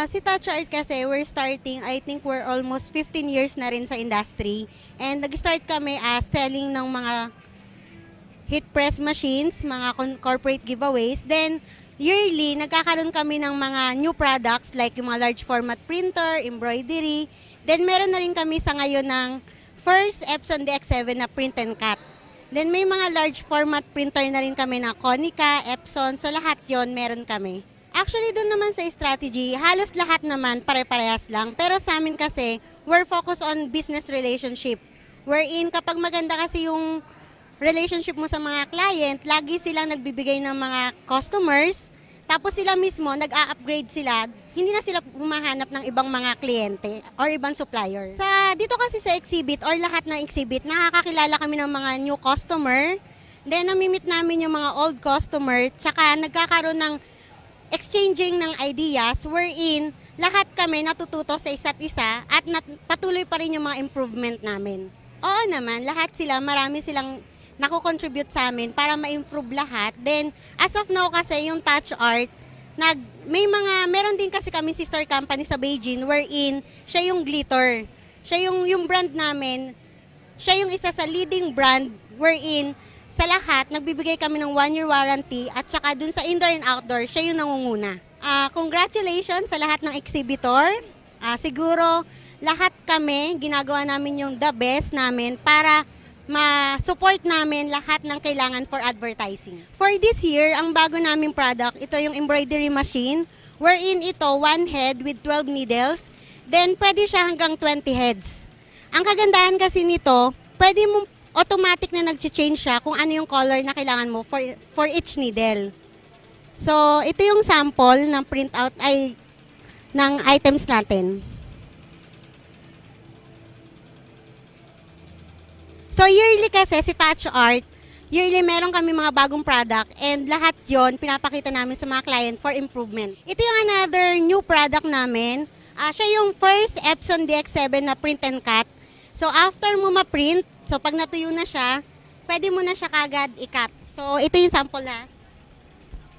Si Touch Art kasi, we're starting, I think we're almost 15 years na rin sa industry. And nag-start kami as selling ng mga heat press machines, mga corporate giveaways. Then, yearly, nagkakaroon kami ng mga new products like yung mga large format printer, embroidery. Then, meron na rin kami sa ngayon ng first Epson DX7 na print and cut. Then, may mga large format printer na rin kami na Konica, Epson. So, lahat yon meron kami. Actually, doon naman sa strategy, halos lahat naman pare-parehas lang. Pero sa amin kasi, we're focused on business relationship. Wherein, kapag maganda kasi yung relationship mo sa mga client, lagi silang nagbibigay ng mga customers, tapos sila mismo, nag-a-upgrade sila, hindi na sila humahanap ng ibang mga kliyente or ibang supplier. Dito kasi sa exhibit or lahat ng exhibit, nakakakilala kami ng mga new customer, then namimit namin yung mga old customer, tsaka nagkakaroon ng exchanging ng ideas wherein lahat kami natututo sa isa't isa at patuloy pa rin yung mga improvement namin. Oo naman, lahat sila, marami silang nako-contribute sa amin para ma-improve lahat. Then, as of now kasi yung Touch Art, meron din kasi kami sister company sa Beijing wherein siya yung glitter. Siya yung brand namin, siya yung isa sa leading brand wherein sa lahat, nagbibigay kami ng 1-year warranty at saka dun sa indoor and outdoor, siya yung nangunguna. Congratulations sa lahat ng exhibitor. Siguro lahat kami, ginagawa namin yung the best namin para ma-support namin lahat ng kailangan for advertising. For this year, ang bago naming product, ito yung embroidery machine, wherein ito, 1 head with 12 needles, then pwede siya hanggang 20 heads. Ang kagandahan kasi nito, pwede mo automatic na nag-change siya kung ano yung color na kailangan mo for each needle. So, ito yung sample ng printout ng items natin. So, yearly kasi si Touch Art, yearly meron kami mga bagong product and lahat yon pinapakita namin sa mga client for improvement. Ito yung another new product namin. Siya yung first Epson DX7 na print and cut. So, after mo ma-print, so pag natuyo na siya, pwede mo na siya kagad i-cut. So, ito yung sample na.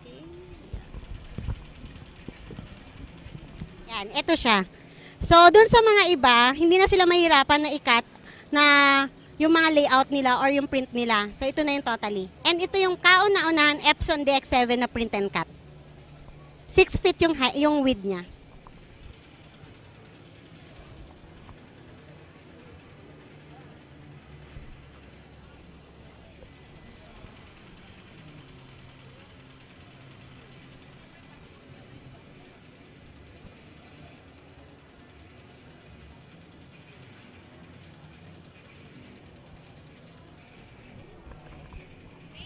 Okay. Yan, ito siya. So, dun sa mga iba, hindi na sila mahirapan na i-cut na yung mga layout nila or yung print nila. So, ito na yung totally. And ito yung kauna-unahan Epson DX7 na print and cut. 6 feet yung width niya.